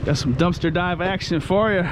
Got some dumpster dive action for you.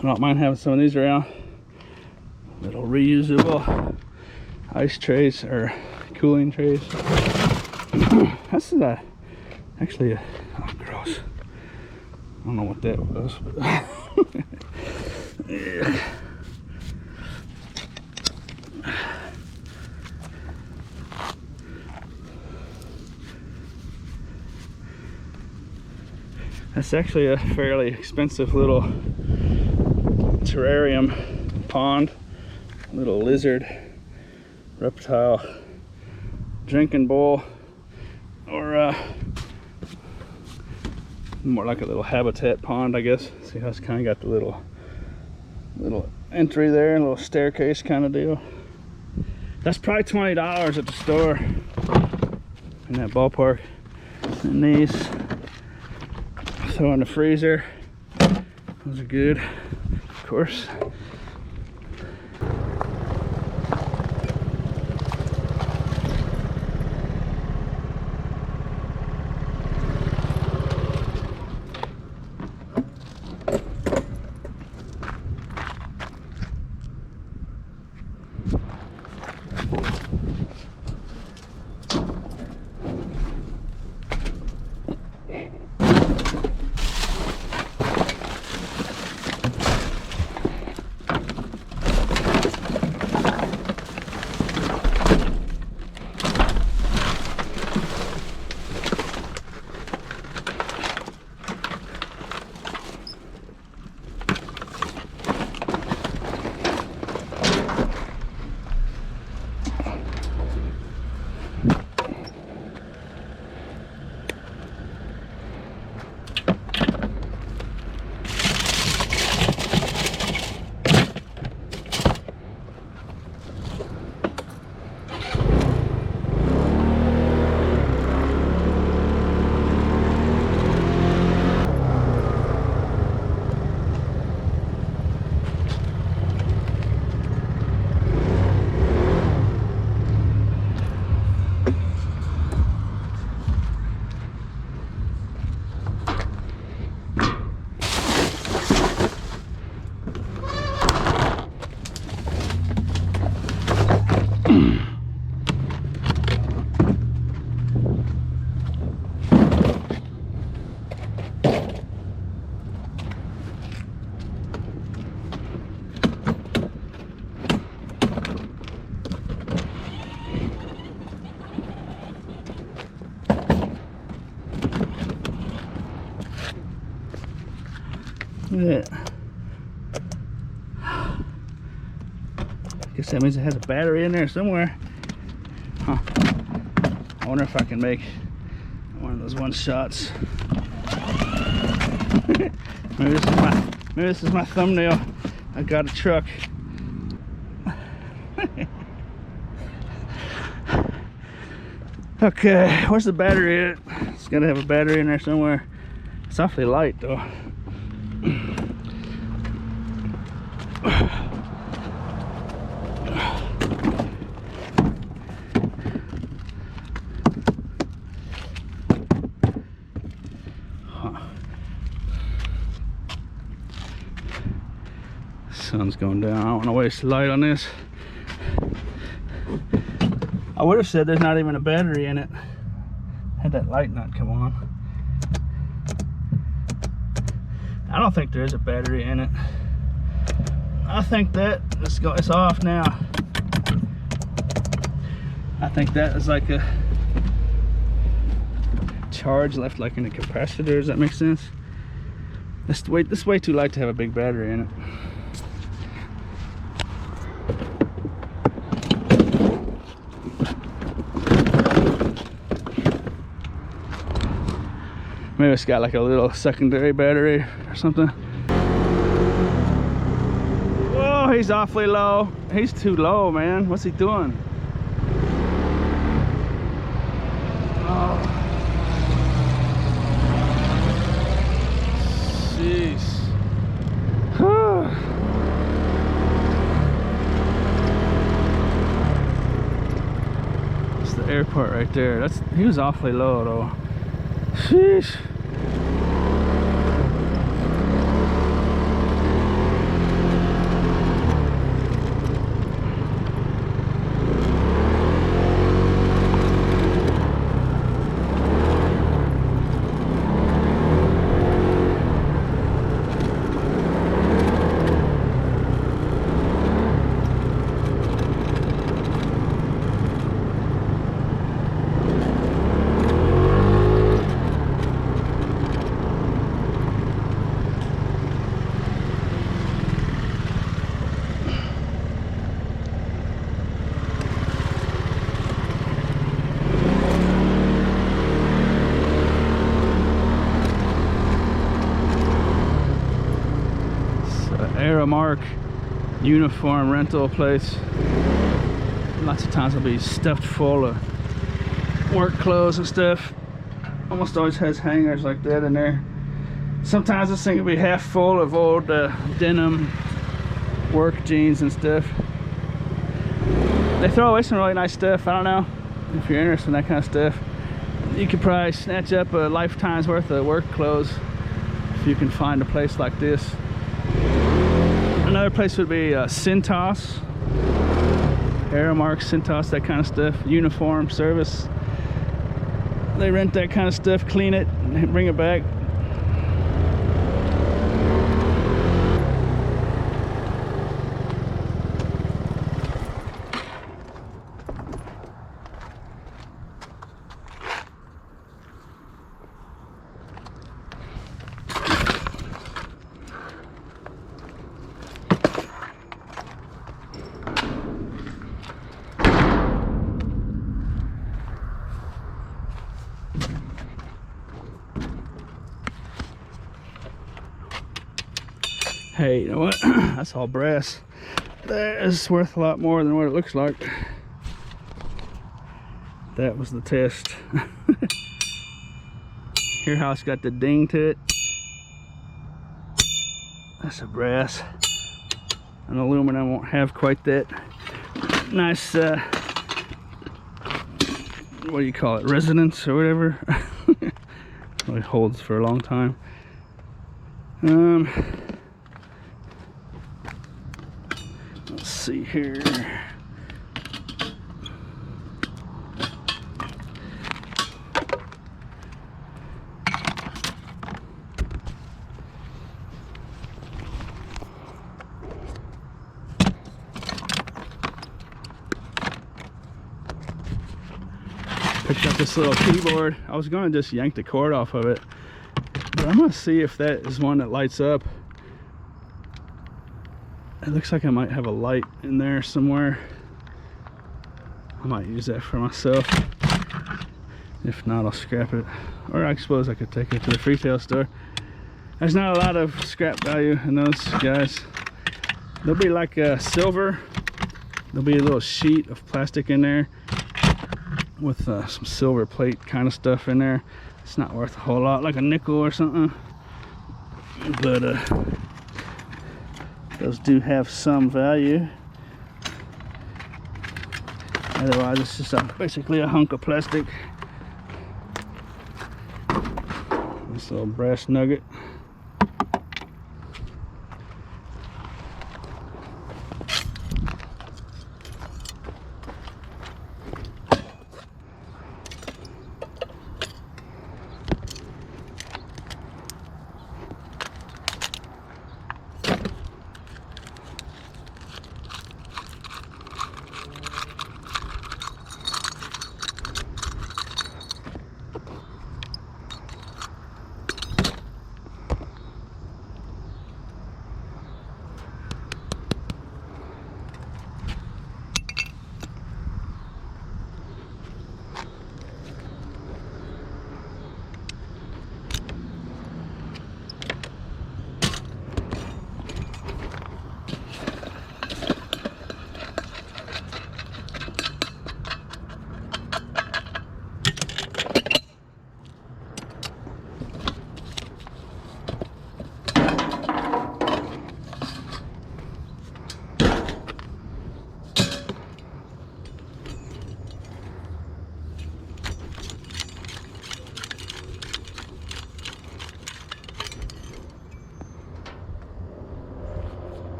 I don't mind having some of these around. Little reusable ice trays or cooling trays. This is actually oh, gross. I don't know what that was, but yeah. That's actually a fairly expensive little terrarium pond, little lizard, reptile, drinking bowl, or more like a little habitat pond, I guess. See how it's kind of got the little entry there, a little staircase kind of deal. That's probably $20 at the store in that ballpark. And these throw in the freezer. Those are good, of course. Look at that. Guess that means it has a battery in there somewhere. Huh. I wonder if I can make one of those one shots. maybe this is my thumbnail. I got a truck. Okay, where's the battery at? It's gotta have a battery in there somewhere. It's awfully light though. Sun's going down. I don't want to waste light on this. I would have said there's not even a battery in it had that light not come on. I don't think there is a battery in it. I think that it's off now. I think that is like a charge left like in a capacitor. Does that make sense? This is way too light to have a big battery in it. Maybe it's got like a little secondary battery or something. Whoa, he's awfully low. He's too low, man. What's he doing? Oh. Jeez. It's the airport right there. He was awfully low though. Sheesh. Aramark uniform rental place. Lots of times it'll be stuffed full of work clothes and stuff. Almost always has hangers like that in there. Sometimes this thing will be half full of old denim work jeans and stuff. They throw away some really nice stuff. I don't know if you're interested in that kind of stuff. You could probably snatch up a lifetime's worth of work clothes if you can find a place like this. Another place would be Totes, Aramark, Totes, that kind of stuff. Uniform service. They rent that kind of stuff, clean it, and bring it back. Hey, you know what? That's all brass. That is worth a lot more than what it looks like. That was the test. Hear how it's got the ding to it? That's a brass. An aluminum won't have quite that nice, what do you call it? Resonance or whatever. It holds for a long time. Let's see here. Picked up this little keyboard. I was gonna just yank the cord off of it, but I'm gonna see if that is one that lights up. It looks like I might have a light in there somewhere. I might use that for myself. If not, I'll scrap it. Or I suppose I could take it to the retail store. There's not a lot of scrap value in those guys. They'll be like silver. There'll be a little sheet of plastic in there with some silver plate kind of stuff in there. It's not worth a whole lot, like a nickel or something. But those do have some value. Otherwise, it's just basically a hunk of plastic. This little brass nugget.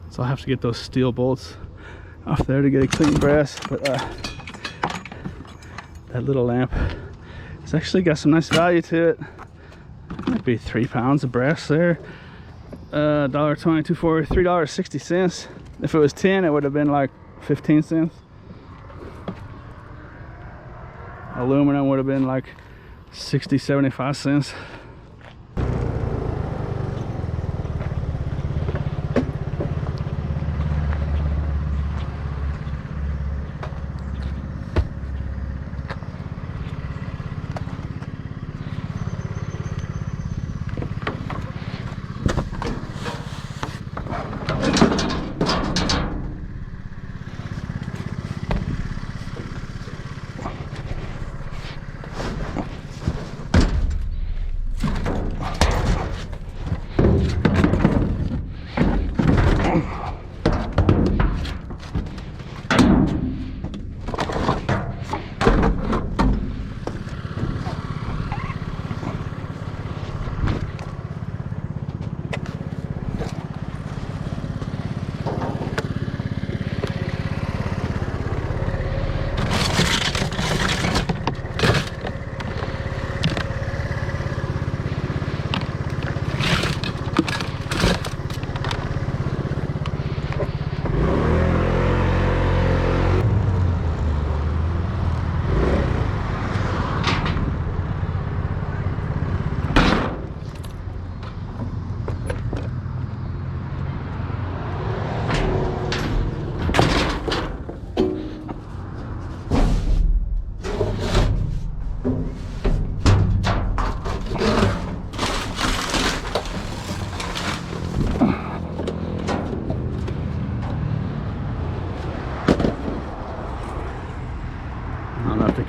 So I'll have to get those steel bolts off there to get a clean brass. But that little lamp, it's actually got some nice value to it. Might be 3 pounds of brass there. $1.22 for $3.60. If it was 10, it would have been like 15 cents. Aluminum would have been like 60, 75 cents.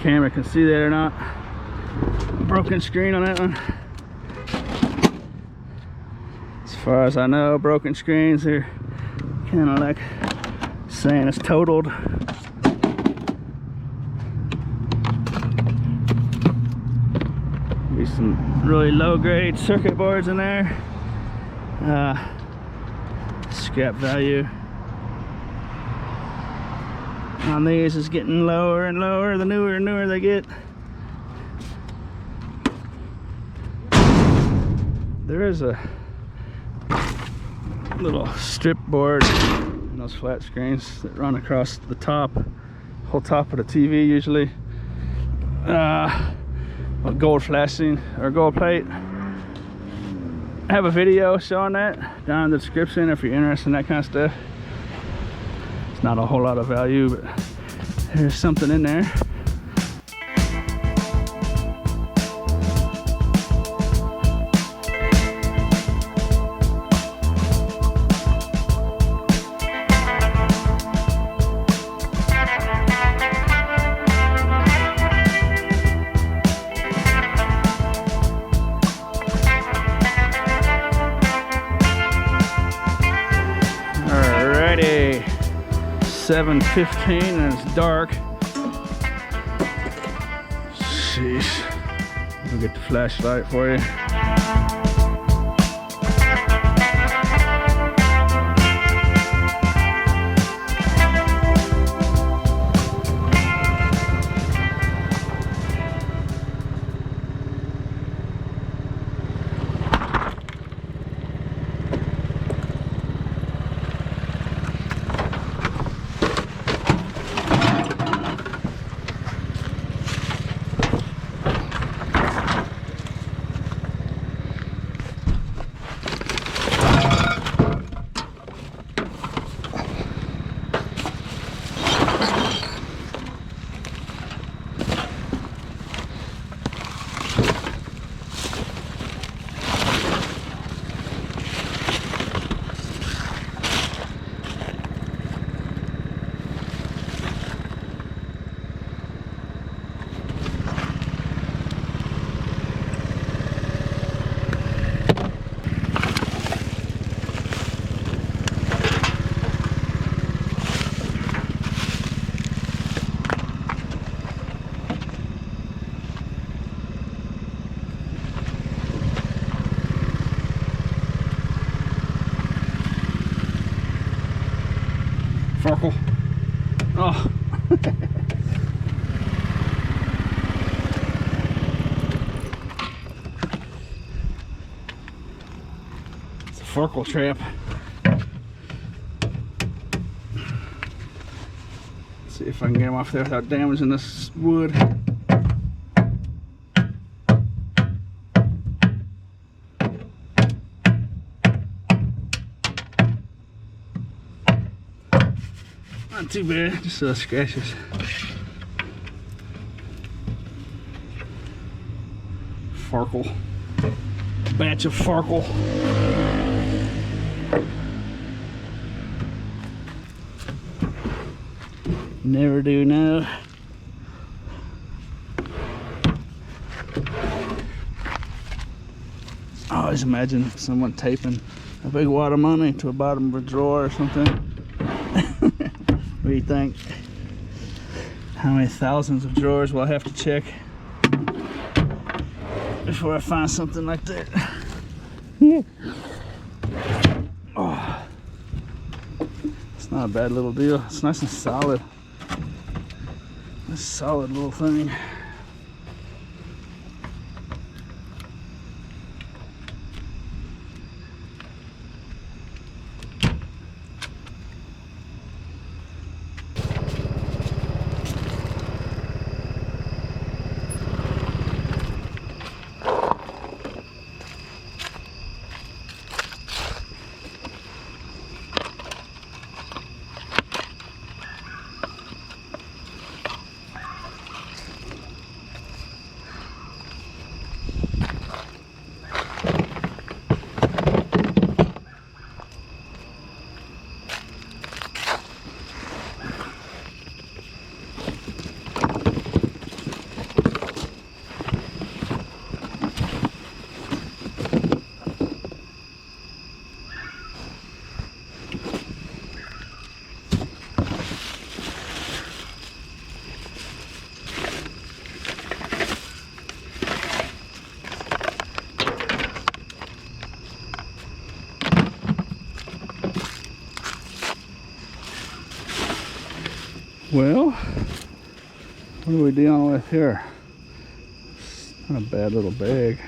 Camera can see that or not. Broken screen on that one. As far as I know, broken screens are kind of like saying it's totaled. Be some really low grade circuit boards in there. scrap value on these is getting lower and lower the newer and newer they get. There is a little strip board and those flat screens that run across the top, whole top of the TV usually. With gold flashing or gold plate. I have a video showing that down in the description if you're interested in that kind of stuff. It's not a whole lot of value, but there's something in there. Alrighty, 7:15 and it's dark. Sheesh. I'll get the flashlight for you. Farkle. Oh. It's a Farkle trap. Let's see if I can get him off there without damaging this wood. Not too bad, just scratches. Farkle. Batch of Farkle. Never do know. I always imagine someone taping a big wad of money to the bottom of a drawer or something. What do you think? How many thousands of drawers will I have to check before I find something like that? Oh, it's not a bad little deal. It's nice and solid. A solid little thing. Well, what are we dealing with here? It's not a bad little bag.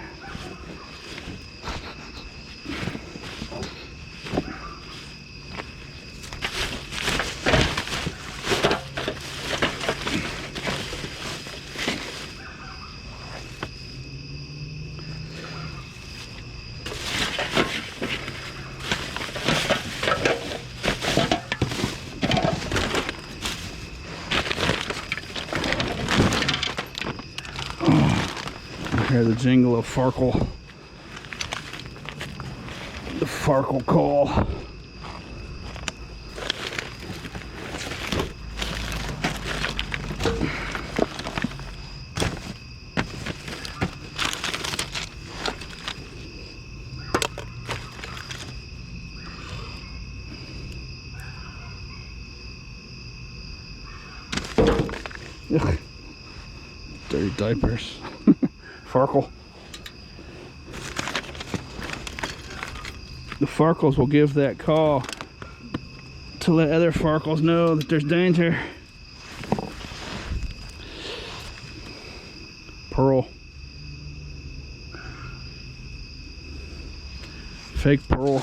Hear the jingle of Farkle. The Farkle call. Ugh. Dirty diapers. Farkle. The Farkles will give that call to let other Farkles know that there's danger. Pearl. Fake pearl.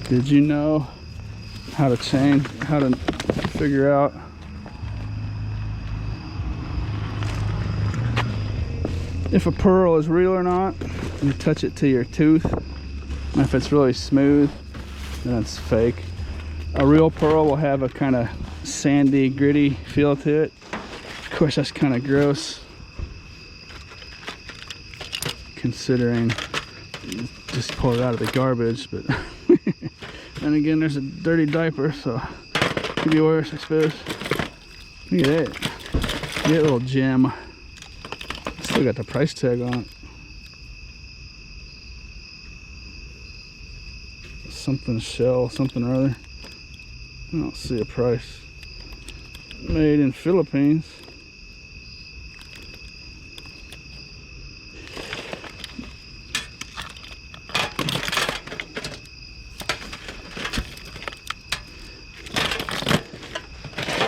Did you know how to figure out if a pearl is real or not? You touch it to your tooth, and if it's really smooth, then it's fake. A real pearl will have a kind of sandy, gritty feel to it. Of course, that's kind of gross, considering you just pull it out of the garbage, but then again, there's a dirty diaper, so it could be worse, I suppose. Look at that. That little gem. Still got the price tag on it. Something shell, something or other. I don't see a price. Made in Philippines.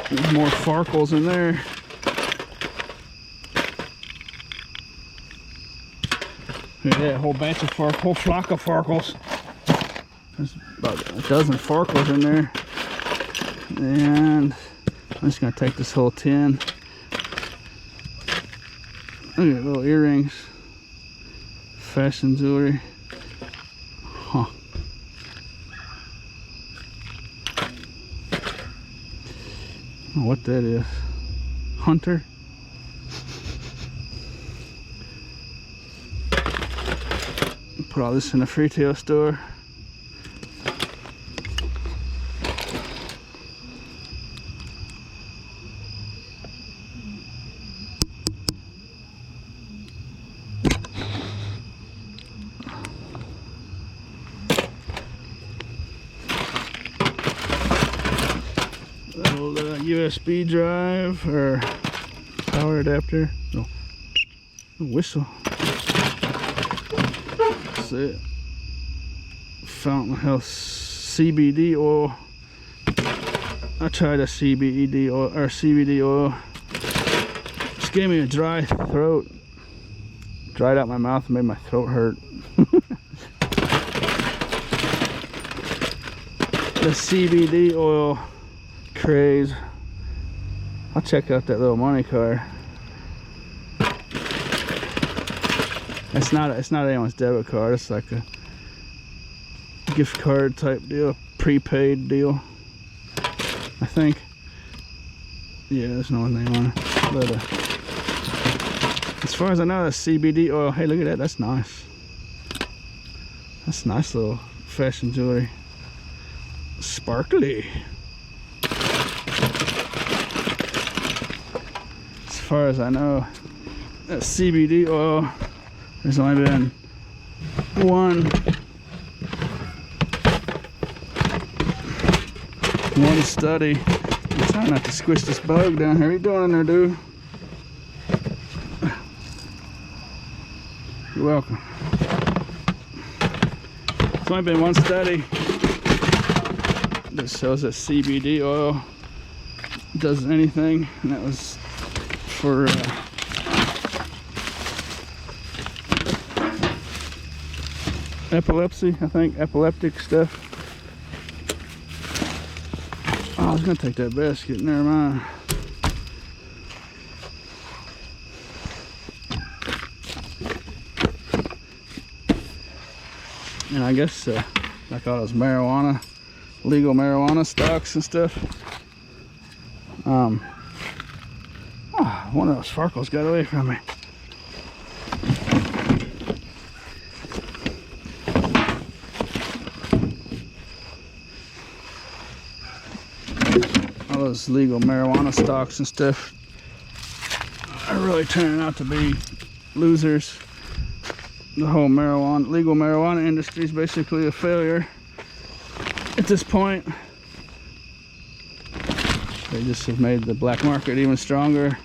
There's more Farkles in there. Yeah, a whole batch of whole flock of Farkles. There's about a dozen Farkles in there. And I'm just gonna take this whole tin. Look at little earrings. Fashion jewelry. Huh. I don't know what that is. Hunter? Put all this in a retail store. Old USB drive or power adapter. No. Whistle. That's it. Fountain Health CBD oil. I tried a CBD oil. Just gave me a dry throat. Dried out my mouth and made my throat hurt. The CBD oil craze. I'll check out that little money card. It's not anyone's debit card. It's like a gift card type deal, prepaid deal, I think. Yeah, there's no name on it. But as far as I know, that's CBD oil. Hey, look at that. That's nice. That's nice little fashion jewelry. Sparkly. As far as I know, that CBD oil, there's only been one study. I'm trying not to squish this bug down here. What are you doing in there, dude? You're welcome. It's only been one study that shows that CBD oil does anything, and that was for epilepsy, I think, epileptic stuff. Oh, I was gonna take that basket, never mind. And I guess like all those marijuana, legal marijuana stocks and stuff. One of those Farkles got away from me. All those legal marijuana stocks and stuff are really turning out to be losers. The whole legal marijuana industry is basically a failure at this point. They just have made the black market even stronger.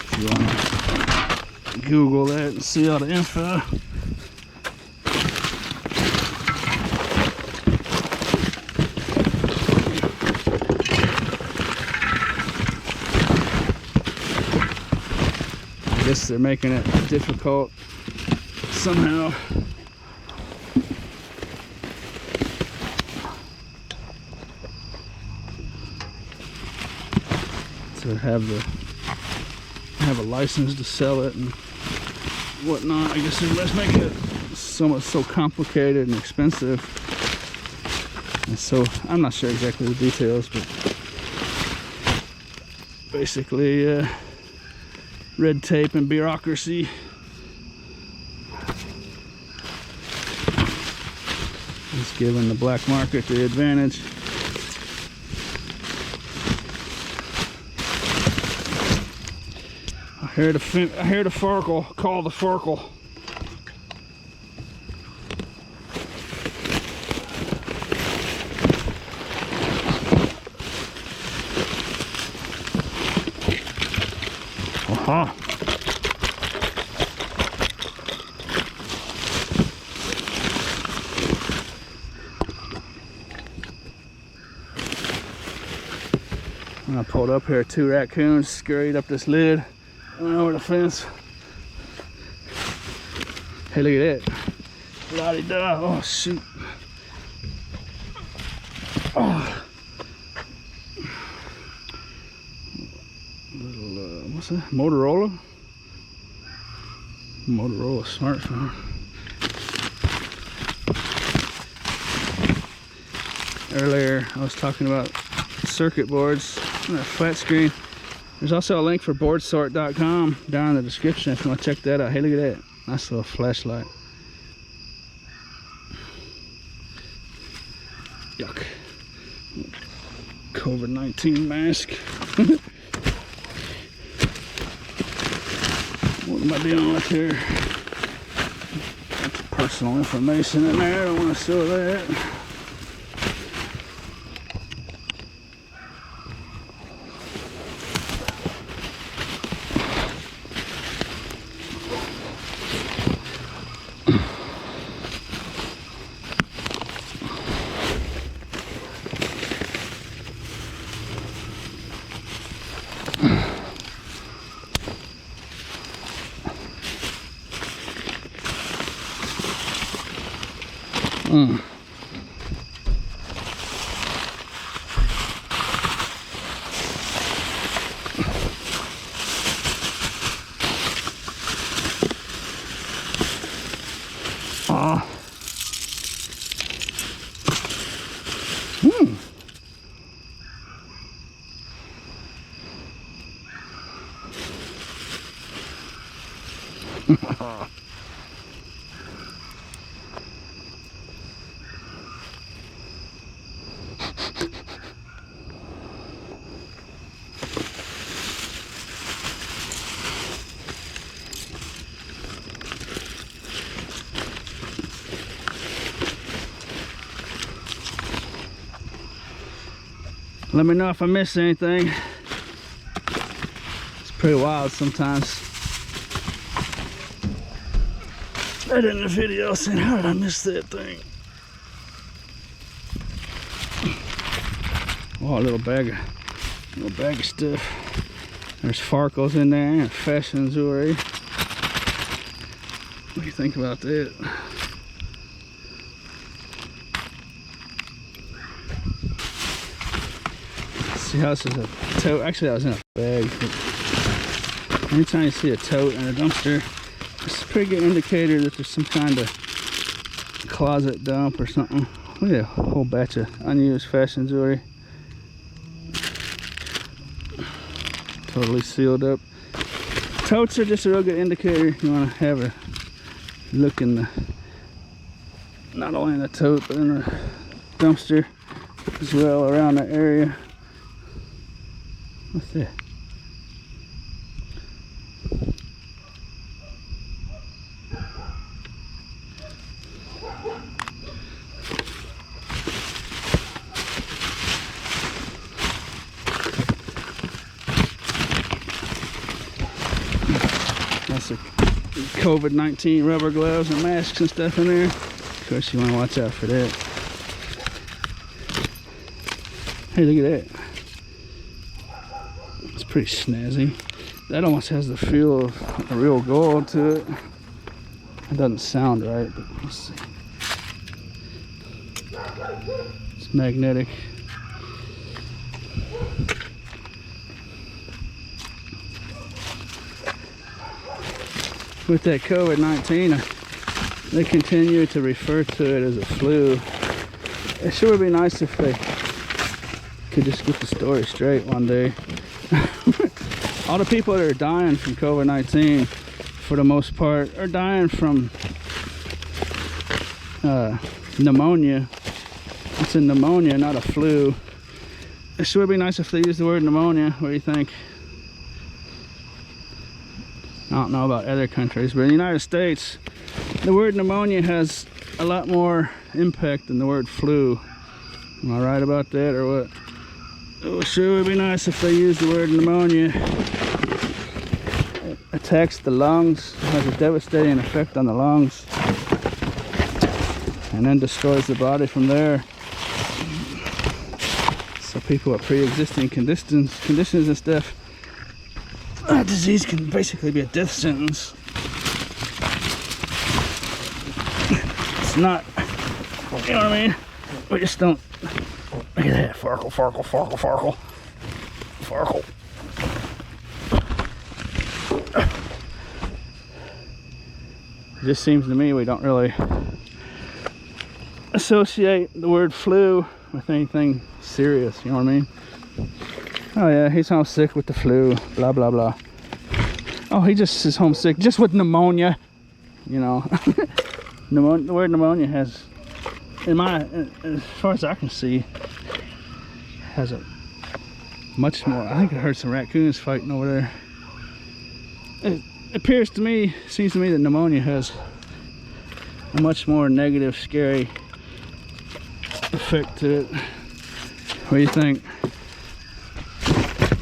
If you want to Google that and see all the info. I guess they're making it difficult somehow to have a license to sell it and whatnot. I guess they must make it so complicated and expensive. And so I'm not sure exactly the details, but basically red tape and bureaucracy. It's giving the black market the advantage. I heard a Farkle. Call the Farkle. Aha. When I pulled up here, 2 raccoons scurried up this lid, went over the fence. Hey, look at that. La-di-da. Oh, shoot. Oh. Little, what's that? Motorola smartphone. Earlier, I was talking about circuit boards and that flat screen. There's also a link for boardsort.com down in the description if you want to check that out. Hey, look at that. Nice little flashlight. Yuck. COVID-19 mask. What am I dealing with here? That's personal information in there. I don't want to show that. Let me know if I missed anything. It's pretty wild sometimes. right in the video saying, how did I miss that thing? Oh, a little bag of stuff. There's Farkles in there and fashion jewelry. What do you think about that? See how this is a tote? Actually, I was in a bag. But anytime you see a tote and a dumpster, it's a pretty good indicator that there's some kind of closet dump or something. Look at a whole batch of unused fashion jewelry. Totally sealed up. Totes are just a real good indicator. You want to have a look in the, not only in the tote, but in the dumpster as well around the area. What's that? That's a COVID-19 rubber gloves and masks and stuff in there. Of course, you want to watch out for that. Hey, look at that. It's pretty snazzy. That almost has the feel of a real gold to it. It doesn't sound right, but let's see. It's magnetic. With that COVID-19, they continue to refer to it as a flu. It sure would be nice if they could just get the story straight one day. All the people that are dying from COVID-19, for the most part, are dying from pneumonia. It's a pneumonia, not a flu. It sure would be nice if they used the word pneumonia. What do you think? I don't know about other countries, but in the United States, the word pneumonia has a lot more impact than the word flu. Am I right about that, or what? It sure would be nice if they used the word pneumonia. It attacks the lungs, has a devastating effect on the lungs, and then destroys the body from there. So people with pre-existing conditions and stuff, that disease can basically be a death sentence. It's not, you know what I mean? We just don't. Look at that, Farkle, Farkle, Farkle, Farkle, Farkle. It just seems to me we don't really associate the word flu with anything serious, you know what I mean? Oh yeah, he's homesick with the flu, blah, blah, blah. Oh, he just is homesick just with pneumonia, you know. The word pneumonia has, as far as I can see, has a much more, I think I heard some raccoons fighting over there. It appears to me, seems to me that pneumonia has a much more negative, scary effect to it. What do you think?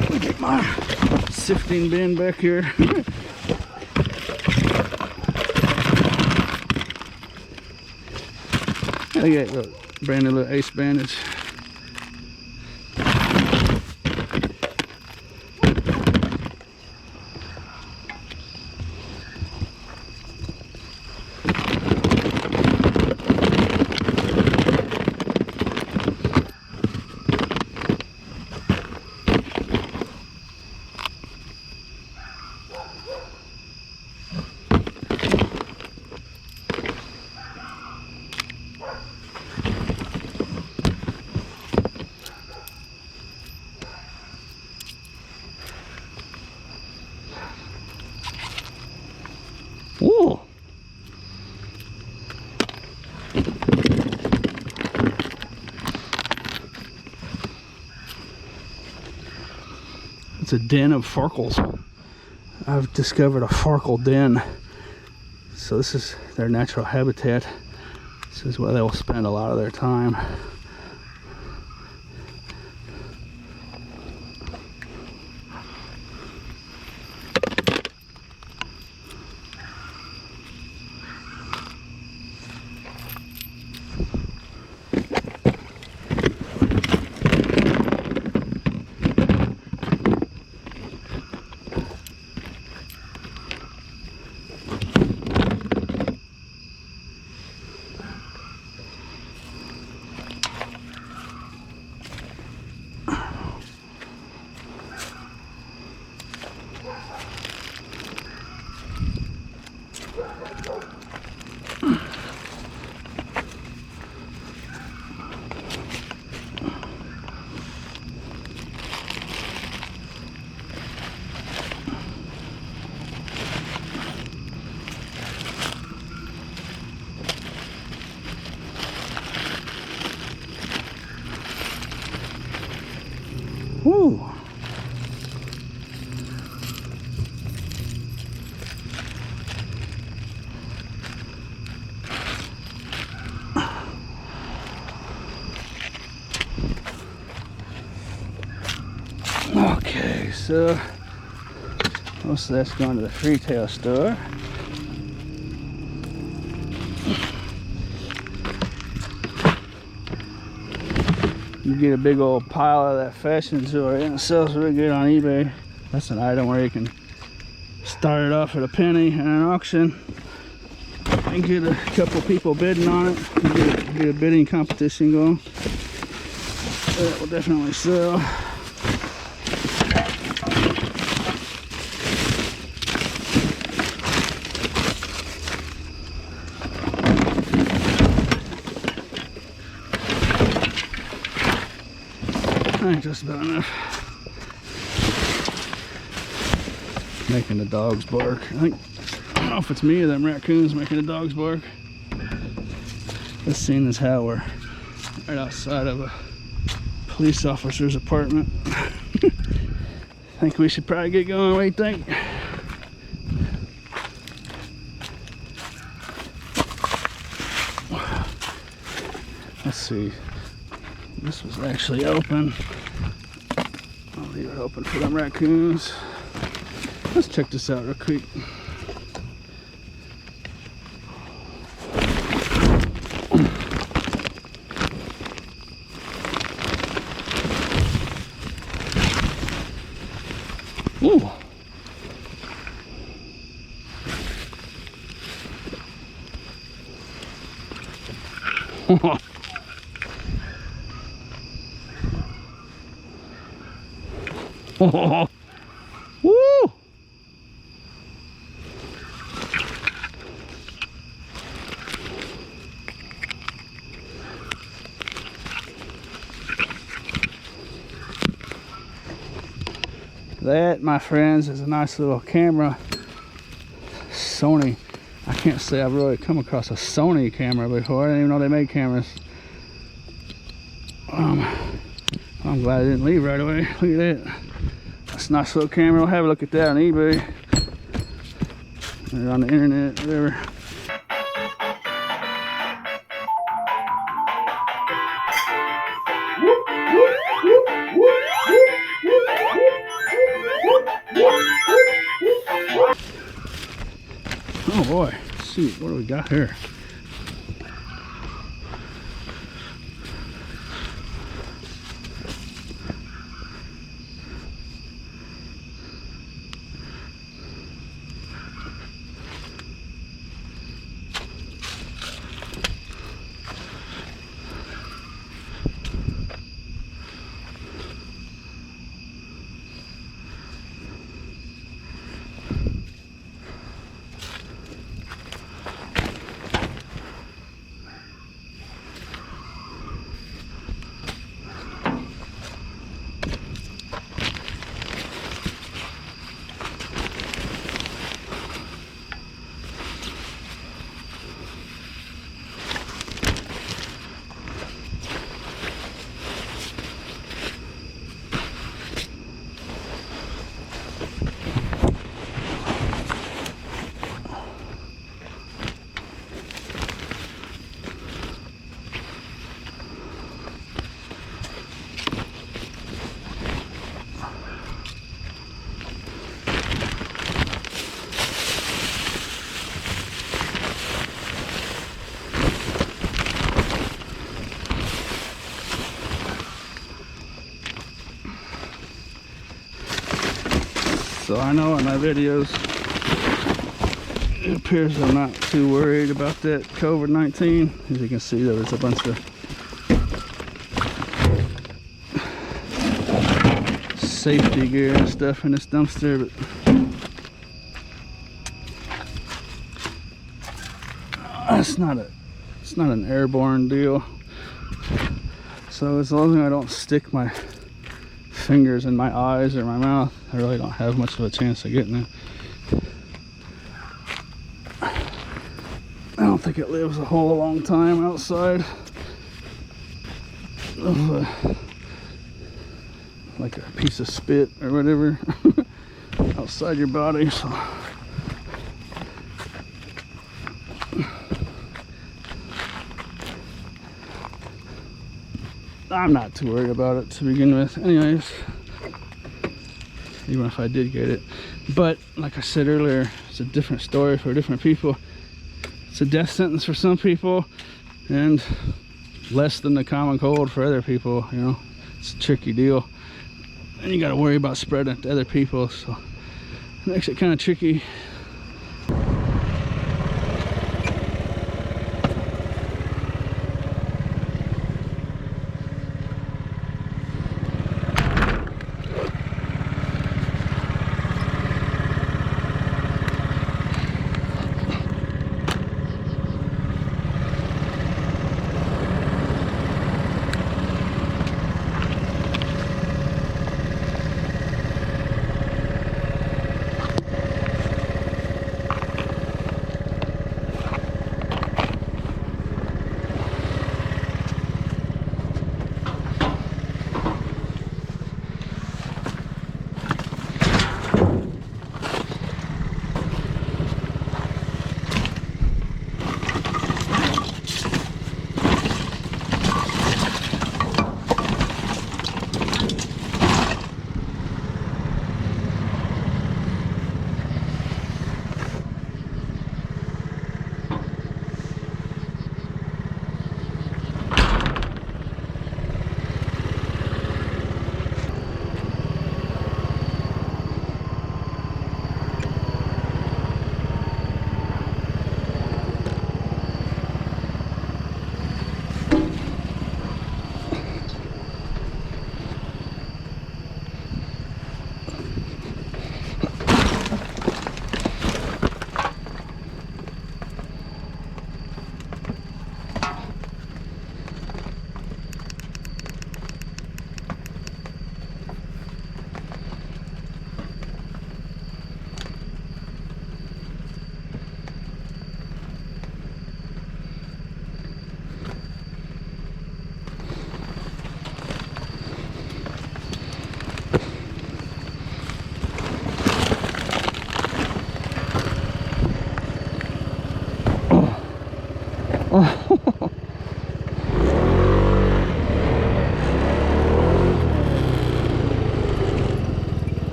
Let me get my sifting bin back here. I got a brand new little Ace bandage. Ooh. It's a den of Farkles. I've discovered a Farkle den. So this is their natural habitat. This is where they will spend a lot of their time. Woo! Okay, so most of that's going to the retail store. You get a big old pile of that fashion jewelry and it sells really good on eBay. That's an item where you can start it off at a penny in an auction and get a couple people bidding on it. Get a bidding competition going. That will definitely sell. I think just about enough. Making the dogs bark. I don't know if it's me or them raccoons making the dogs bark. This scene is how we're right outside of a police officer's apartment. I think we should probably get going. What do you think? Let's see. This was actually open. I'll leave it open for them raccoons. Let's check this out real quick. Ooh. Woo! That, my friends, is a nice little camera. Sony. I can't say I've really come across a Sony camera before. I didn't even know they made cameras. I'm glad I didn't leave right away. Look at that. That's a nice little camera. I'll have a look at that on eBay or on the internet, whatever. Oh boy, shoot, what do we got here? So I know in my videos, it appears I'm not too worried about that COVID-19. As you can see, there was a bunch of safety gear and stuff in this dumpster, but it's not an airborne deal. So as long as I don't stick my fingers in my eyes or my mouth, I really don't have much of a chance of getting it. I don't think it lives a whole long time outside of like a piece of spit or whatever outside your body. So I'm not too worried about it to begin with anyways, even if I did get it. But like I said earlier, it's a different story for different people. It's a death sentence for some people and less than the common cold for other people. You know, it's a tricky deal, and you got to worry about spreading it to other people, so it makes it kind of tricky.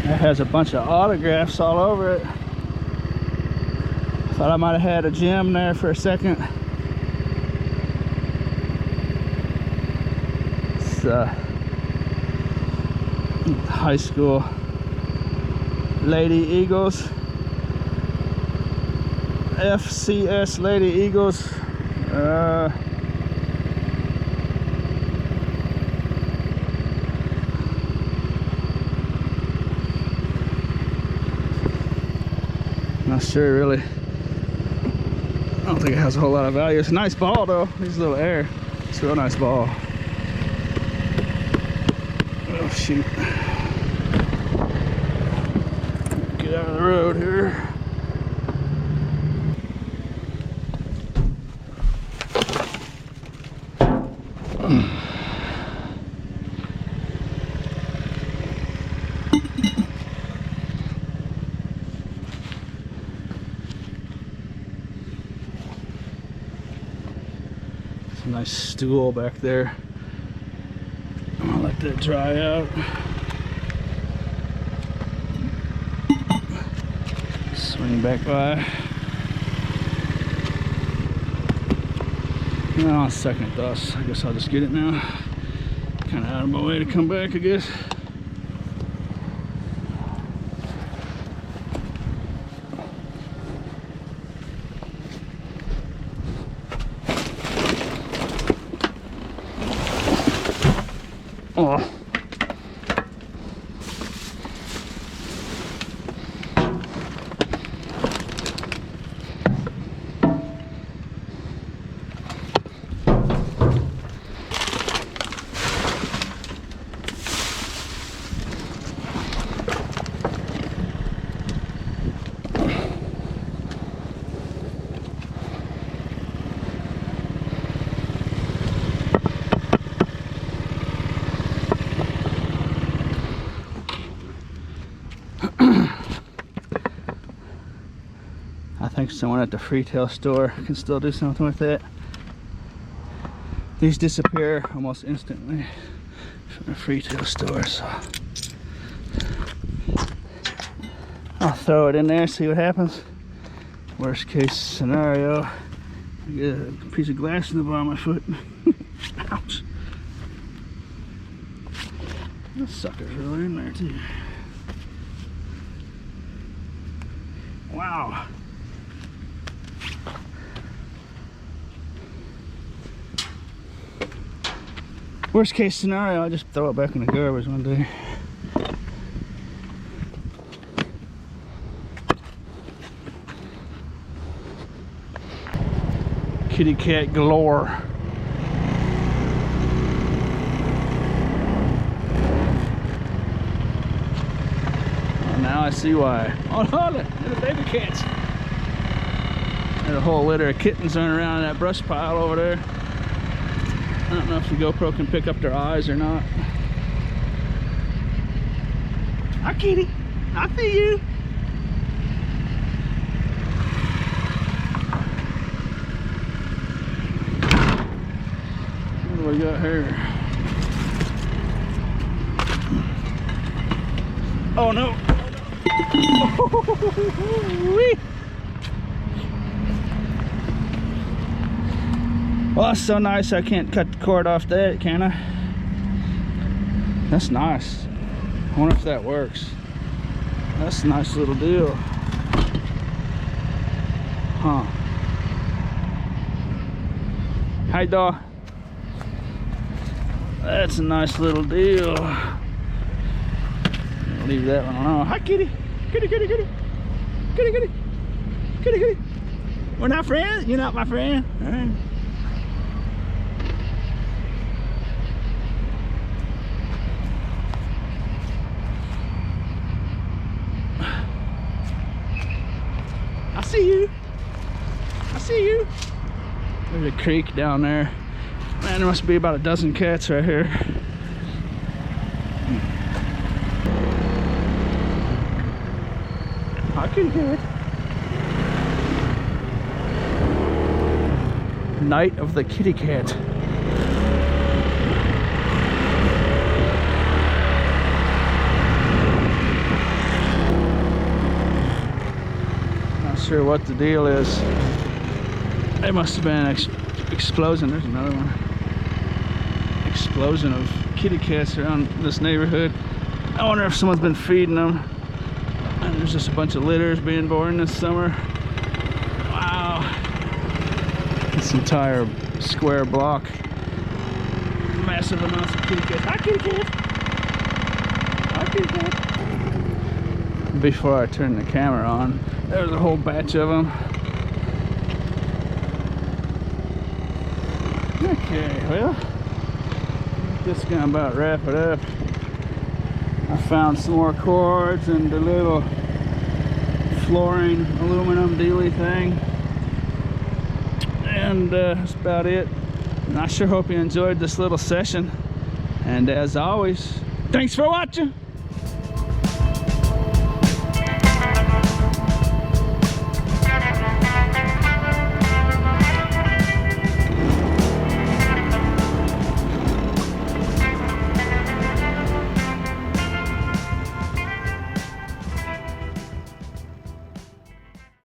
It has a bunch of autographs all over it. Thought I might have had a gem there for a second. It's high school Lady Eagles, FCS Lady Eagles. Not sure really. I don't think it has a whole lot of value. It's a nice ball though. Needs a little air. It's a real nice ball. Oh shoot. Get out of the road here. Nice stool back there. I'm gonna let that dry out. Swing back by. Now on second thoughts, I guess I'll just get it now. Kind of out of my way to come back, I guess. Oh. think someone at the retail store can still do something with it. These disappear almost instantly from the retail store, so I'll throw it in there, see what happens. Worst case scenario, I get a piece of glass in the bottom of my foot. Ouch. This sucker's really in there too. Wow. Worst case scenario, I'll just throw it back in the garbage one day. Kitty cat galore. Well, now I see why. Oh, look, little baby cats. There's a whole litter of kittens running around in that brush pile over there. I don't know if the GoPro can pick up their eyes or not. Hi, kitty. I see you. What do we got here? Oh no! Well, that's so nice I can't cut the cord off that, can I? That's nice. I wonder if that works. That's a nice little deal. Huh. Hi, dog. That's a nice little deal. I'll leave that one alone. Hi, kitty. Kitty, kitty, kitty. Kitty, kitty. Kitty, kitty. We're not friends? You're not my friend? All right. I see you. I see you. There's a creek down there. Man, there must be about a dozen cats right here. I can hear it. Night of the kitty cat. Not sure what the deal is. It must have been an explosion. There's another one. Explosion of kitty cats around this neighborhood. I wonder if someone's been feeding them. And there's just a bunch of litters being born this summer. Wow. This entire square block. Massive amounts of kitty cats. Hi, kitty cat. Hi, kitty cat. Before I turned the camera on, there was a whole batch of them. Okay, well, just gonna about wrap it up. I found some more cords and the little flooring aluminum dealy thing, and that's about it. And I sure hope you enjoyed this little session, and as always, thanks for watching.